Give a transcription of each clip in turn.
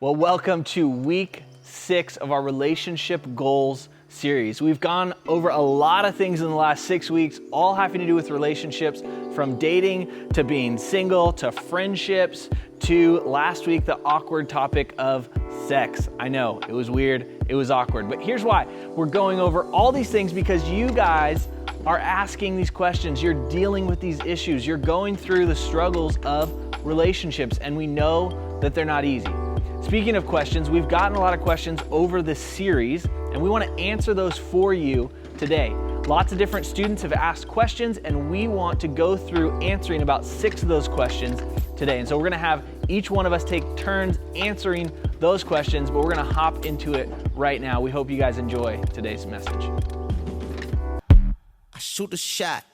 Well, welcome to week 6 of our relationship goals series. We've gone over a lot of things in the last 6 weeks, all having to do with relationships, from dating to being single to friendships to last week, the awkward topic of sex. I know, it was weird, it was awkward, but here's why. We're going over all these things because you guys are asking these questions. You're dealing with these issues. You're going through the struggles of relationships, and we know that they're not easy. Speaking of questions, we've gotten a lot of questions over this series, and we want to answer those for you today. Lots of different students have asked questions, and we want to go through answering about 6 of those questions today. And so we're going to have each one of us take turns answering those questions, but we're going to hop into it right now. We hope you guys enjoy today's message. I shoot a shot.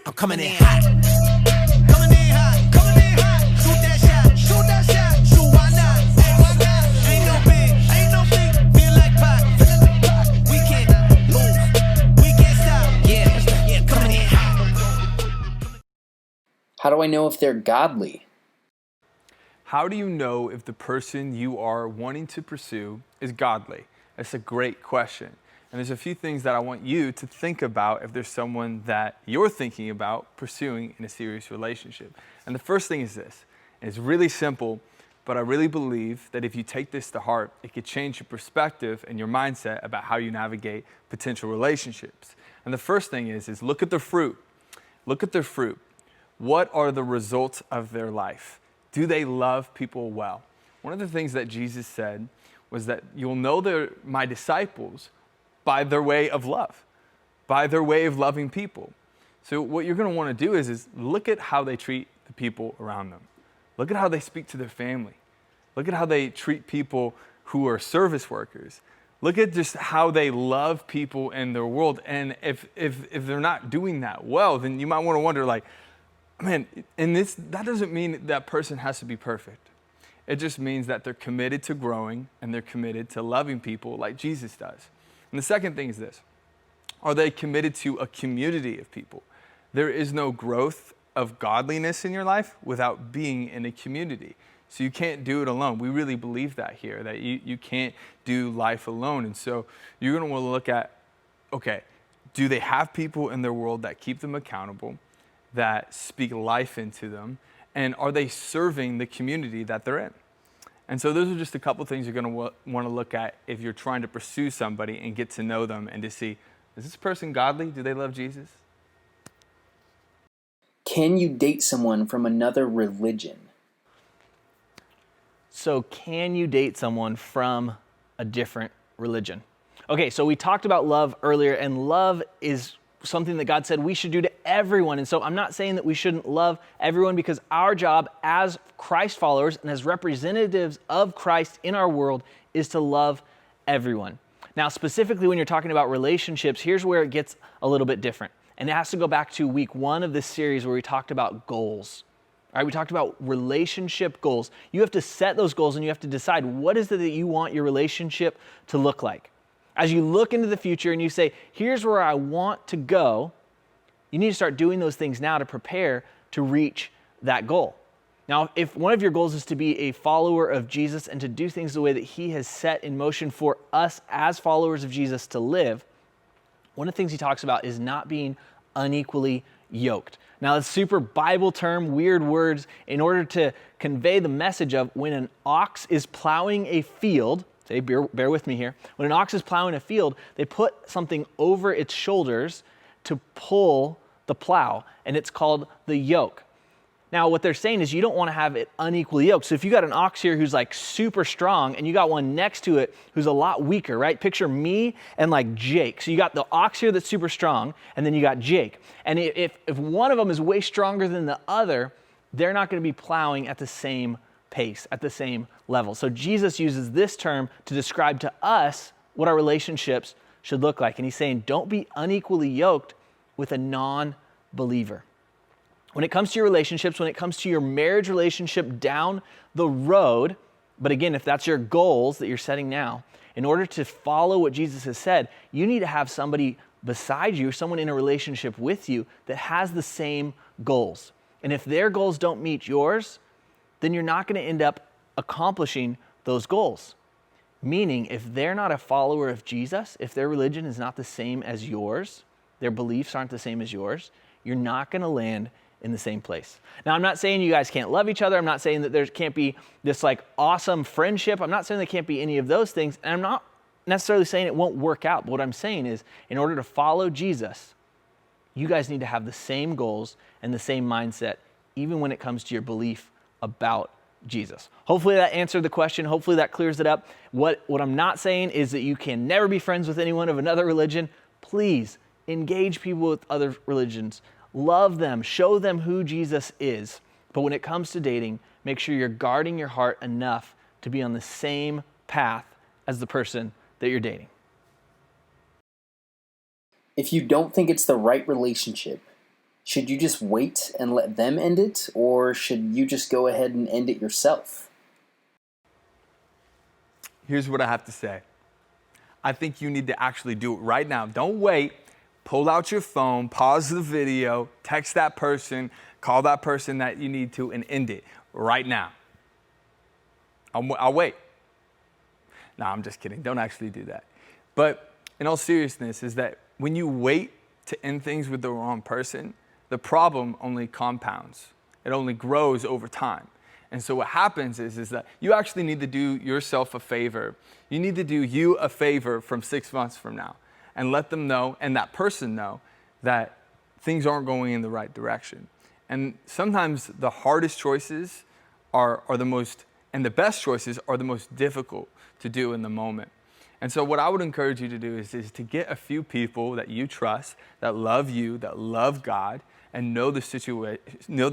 I'm coming in hot. Coming in hot. Coming in hot. Shoot that shot. Shoot that shot. Shoot, why not? Ain't no big. Feel like pop. We can't move. We can't stop. Yeah, coming in hot. How do I know if they're godly? How do you know if the person you are wanting to pursue is godly? That's a great question. And there's a few things that I want you to think about if there's someone that you're thinking about pursuing in a serious relationship. And the first thing is this, and it's really simple, but I really believe that if you take this to heart, it could change your perspective and your mindset about how you navigate potential relationships. And the first thing is look at the fruit. Look at their fruit. What are the results of their life? Do they love people well? One of the things that Jesus said was that you'll know they're my disciples by their way of love, by their way of loving people. So what you're going to want to do is look at how they treat the people around them. Look at how they speak to their family. Look at how they treat people who are service workers. Look at just how they love people in their world. And if they're not doing that well, then you might want to wonder, like, man, that doesn't mean that person has to be perfect. It just means that they're committed to growing and they're committed to loving people like Jesus does. And the second thing is this: are they committed to a community of people? There is no growth of godliness in your life without being in a community. So you can't do it alone. We really believe that here, that you can't do life alone. And so you're going to want to look at, okay, do they have people in their world that keep them accountable, that speak life into them, and are they serving the community that they're in? And so those are just a couple things you're going to want to look at if you're trying to pursue somebody and get to know them and to see, is this person godly? Do they love Jesus? Can you date someone from another religion? So can you date someone from a different religion? Okay, so we talked about love earlier, and love is something that God said we should do to everyone. And so I'm not saying that we shouldn't love everyone, because our job as Christ followers and as representatives of Christ in our world is to love everyone. Now, specifically when you're talking about relationships, here's where it gets a little bit different. And it has to go back to week 1 of this series where we talked about goals. All right, we talked about relationship goals. You have to set those goals and you have to decide what is it that you want your relationship to look like. As you look into the future and you say, here's where I want to go, you need to start doing those things now to prepare to reach that goal. Now, if one of your goals is to be a follower of Jesus and to do things the way that he has set in motion for us as followers of Jesus to live, one of the things he talks about is not being unequally yoked. Now, that's super Bible term, weird words, in order to convey the message of when an ox is plowing a field. Bear with me here. When an ox is plowing a field, they put something over its shoulders to pull the plow, and it's called the yoke. Now, what they're saying is you don't want to have it unequally yoked. So if you got an ox here who's like super strong and you got one next to it who's a lot weaker, right? Picture me and like Jake. So you got the ox here that's super strong, and then you got Jake. And if one of them is way stronger than the other, they're not going to be plowing at the same pace, at the same level. So Jesus uses this term to describe to us what our relationships should look like. And he's saying, don't be unequally yoked with a non-believer. When it comes to your relationships, when it comes to your marriage relationship down the road, but again, if that's your goals that you're setting now, in order to follow what Jesus has said, you need to have somebody beside you, someone in a relationship with you that has the same goals. And if their goals don't meet yours, then you're not going to end up accomplishing those goals. Meaning, if they're not a follower of Jesus, if their religion is not the same as yours, their beliefs aren't the same as yours, you're not going to land in the same place. Now, I'm not saying you guys can't love each other. I'm not saying that there can't be this like awesome friendship. I'm not saying there can't be any of those things. And I'm not necessarily saying it won't work out. But what I'm saying is, in order to follow Jesus, you guys need to have the same goals and the same mindset, even when it comes to your belief about Jesus. Hopefully that answered the question. Hopefully that clears it up. What I'm not saying is that you can never be friends with anyone of another religion. Please engage people with other religions. Love them. Show them who Jesus is. But when it comes to dating, make sure you're guarding your heart enough to be on the same path as the person that you're dating. If you don't think it's the right relationship, should you just wait and let them end it, or should you just go ahead and end it yourself? Here's what I have to say. I think you need to actually do it right now. Don't wait. Pull out your phone, pause the video, text that person, call that person that you need to, and end it right now. I'll wait. No, I'm just kidding. Don't actually do that. But in all seriousness, is that when you wait to end things with the wrong person, the problem only compounds. It only grows over time. And so what happens is that you actually need to do yourself a favor. You need to do you a favor from 6 months from now and let them know, and that person know, that things aren't going in the right direction. And sometimes the hardest choices are the most, and the best choices are the most difficult to do in the moment. And so what I would encourage you to do is to get a few people that you trust, that love you, that love God, and know the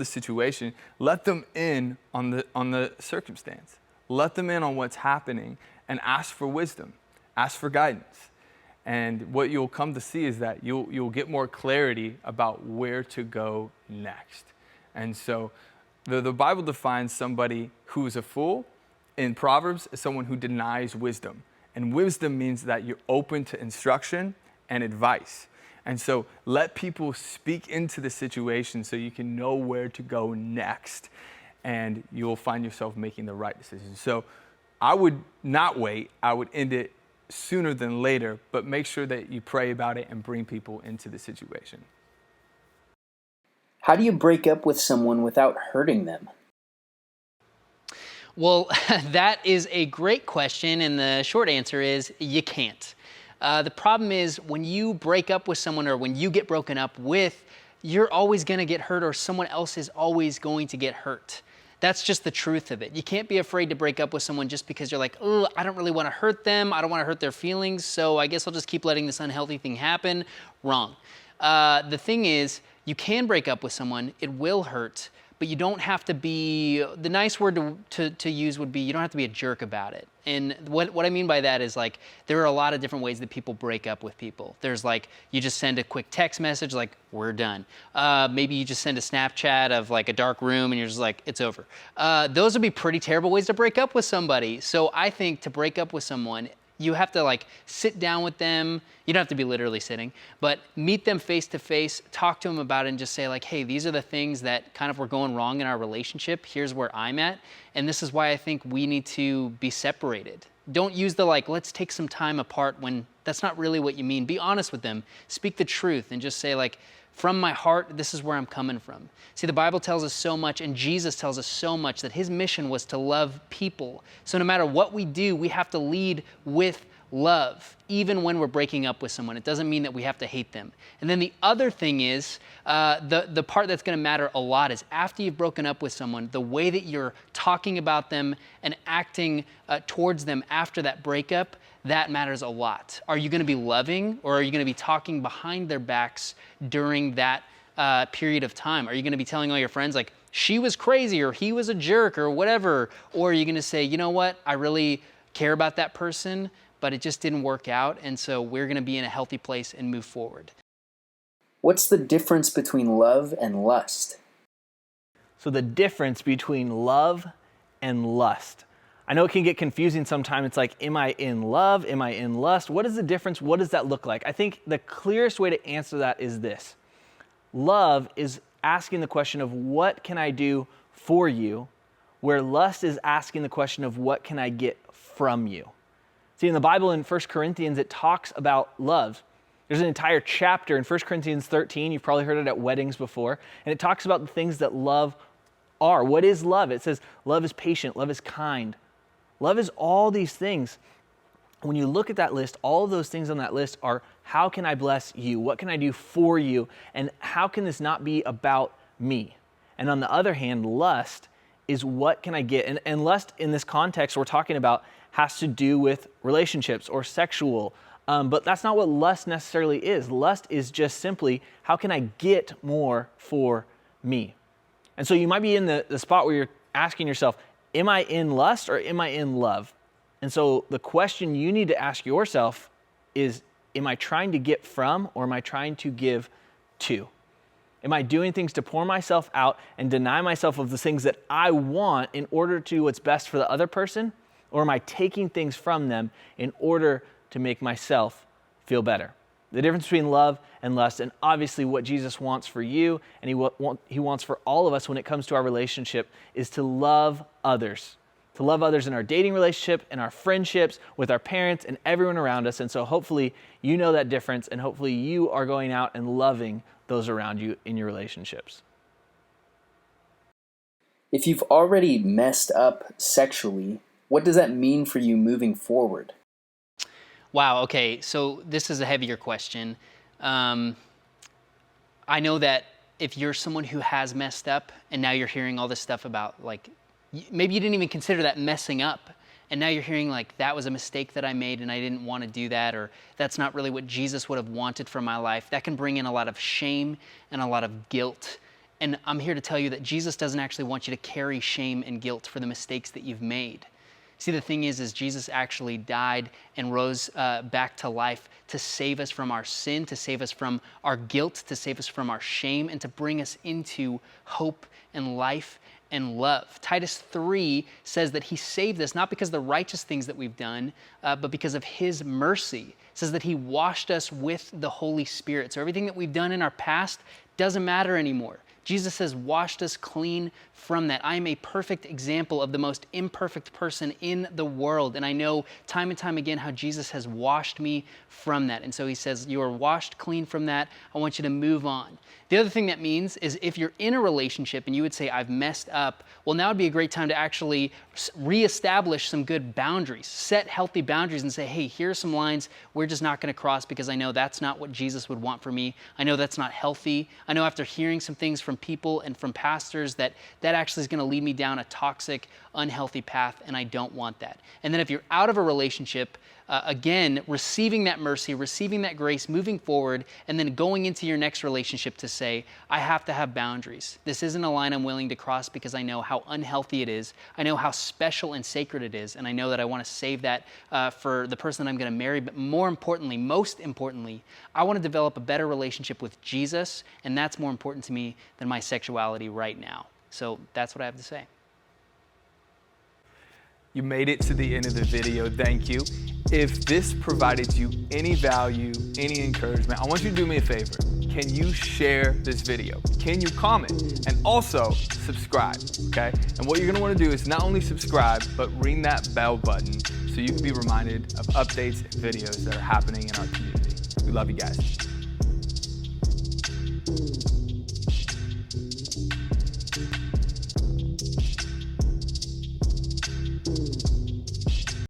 situation. Let them in on the circumstance. Let them in on what's happening, and ask for wisdom, ask for guidance. And what you'll come to see is that you'll get more clarity about where to go next. And so the Bible defines somebody who is a fool in Proverbs as someone who denies wisdom. And wisdom means that you're open to instruction and advice. And so let people speak into the situation so you can know where to go next, and you'll find yourself making the right decision. So I would not wait. I would end it sooner than later, but make sure that you pray about it and bring people into the situation. How do you break up with someone without hurting them? Well, that is a great question, and the short answer is you can't. The problem is when you break up with someone or when you get broken up with, you're always going to get hurt, or someone else is always going to get hurt. That's just the truth of it. You can't be afraid to break up with someone just because you're like, oh, I don't really want to hurt them. I don't want to hurt their feelings, so I guess I'll just keep letting this unhealthy thing happen. Wrong. The thing is, you can break up with someone. It will hurt. But you don't have to be, the nice word to use would be, you don't have to be a jerk about it. And what I mean by that is, like, there are a lot of different ways that people break up with people. There's like, you just send a quick text message like, we're done. Maybe you just send a Snapchat of like a dark room and you're just like, it's over. Those would be pretty terrible ways to break up with somebody. So I think to break up with someone, you have to like sit down with them. You don't have to be literally sitting, but meet them face to face, talk to them about it, and just say like, hey, these are the things that kind of were going wrong in our relationship. Here's where I'm at. And this is why I think we need to be separated. Don't use the like, let's take some time apart, when that's not really what you mean. Be honest with them. Speak the truth and just say like, from my heart, this is where I'm coming from. See, the Bible tells us so much, and Jesus tells us so much, that his mission was to love people. So no matter what we do, we have to lead with love, even when we're breaking up with someone. It doesn't mean that we have to hate them. And then the other thing is, the part that's going to matter a lot is after you've broken up with someone, the way that you're talking about them and acting towards them after that breakup, that matters a lot. Are you going to be loving, or are you going to be talking behind their backs during that period of time? Are you going to be telling all your friends like, she was crazy, or he was a jerk, or whatever? Or are you going to say, you know what, I really care about that person, but it just didn't work out, and so we're going to be in a healthy place and move forward? What's the difference between love and lust? So the difference between love and lust. I know it can get confusing sometimes. It's like, am I in love? Am I in lust? What is the difference? What does that look like? I think the clearest way to answer that is this. Love is asking the question of, what can I do for you where lust is asking the question of what can I get from you? See, in the Bible in 1 Corinthians, it talks about love. There's an entire chapter in 1 Corinthians 13. You've probably heard it at weddings before. And it talks about the things that love are. What is love? It says love is patient, love is kind. Love is all these things. When you look at that list, all of those things on that list are how can I bless you? What can I do for you? And how can this not be about me? And on the other hand, lust is what can I get? And lust in this context we're talking about has to do with relationships or sexual. But that's not what lust necessarily is. Lust is just simply how can I get more for me? And so you might be in the spot where you're asking yourself, am I in lust or am I in love? And so the question you need to ask yourself is, am I trying to get from or am I trying to give to? Am I doing things to pour myself out and deny myself of the things that I want in order to do what's best for the other person? Or am I taking things from them in order to make myself feel better? The difference between love and lust, and obviously what Jesus wants for you and he wants for all of us when it comes to our relationship, is to love others. To love others in our dating relationship, in our friendships, with our parents, and everyone around us. And so hopefully you know that difference, and hopefully you are going out and loving those around you in your relationships. If you've already messed up sexually, what does that mean for you moving forward? Wow, okay, so this is a heavier question. I know that if you're someone who has messed up and now you're hearing all this stuff about, like, maybe you didn't even consider that messing up, and now you're hearing like, that was a mistake that I made and I didn't want to do that, or that's not really what Jesus would have wanted for my life. That can bring in a lot of shame and a lot of guilt. And I'm here to tell you that Jesus doesn't actually want you to carry shame and guilt for the mistakes that you've made. See, the thing is Jesus actually died and rose back to life to save us from our sin, to save us from our guilt, to save us from our shame, and to bring us into hope and life and love. Titus 3 says that he saved us not because of the righteous things that we've done, but because of his mercy. It says that he washed us with the Holy Spirit. So everything that we've done in our past doesn't matter anymore. Jesus has washed us clean from that. I am a perfect example of the most imperfect person in the world. And I know time and time again how Jesus has washed me from that. And so he says, you are washed clean from that. I want you to move on. The other thing that means is if you're in a relationship and you would say, I've messed up, well, now would be a great time to actually reestablish some good boundaries, set healthy boundaries and say, hey, here are some lines we're just not going to cross because I know that's not what Jesus would want for me. I know that's not healthy. I know after hearing some things from people and from pastors that actually is going to lead me down a toxic, unhealthy path, and I don't want that. And then if you're out of a relationship, again, receiving that mercy, receiving that grace, moving forward, and then going into your next relationship to say, I have to have boundaries. This isn't a line I'm willing to cross because I know how unhealthy it is. I know how special and sacred it is, and I know that I want to save that for the person that I'm going to marry. But more importantly, most importantly, I want to develop a better relationship with Jesus, and that's more important to me than my sexuality right now. So that's what I have to say. You made it to the end of the video, thank you. If this provided you any value, any encouragement, I want you to do me a favor. Can you share this video? Can you comment? And also subscribe, okay? And what you're gonna wanna do is not only subscribe, but ring that bell button so you can be reminded of updates and videos that are happening in our community. We love you guys.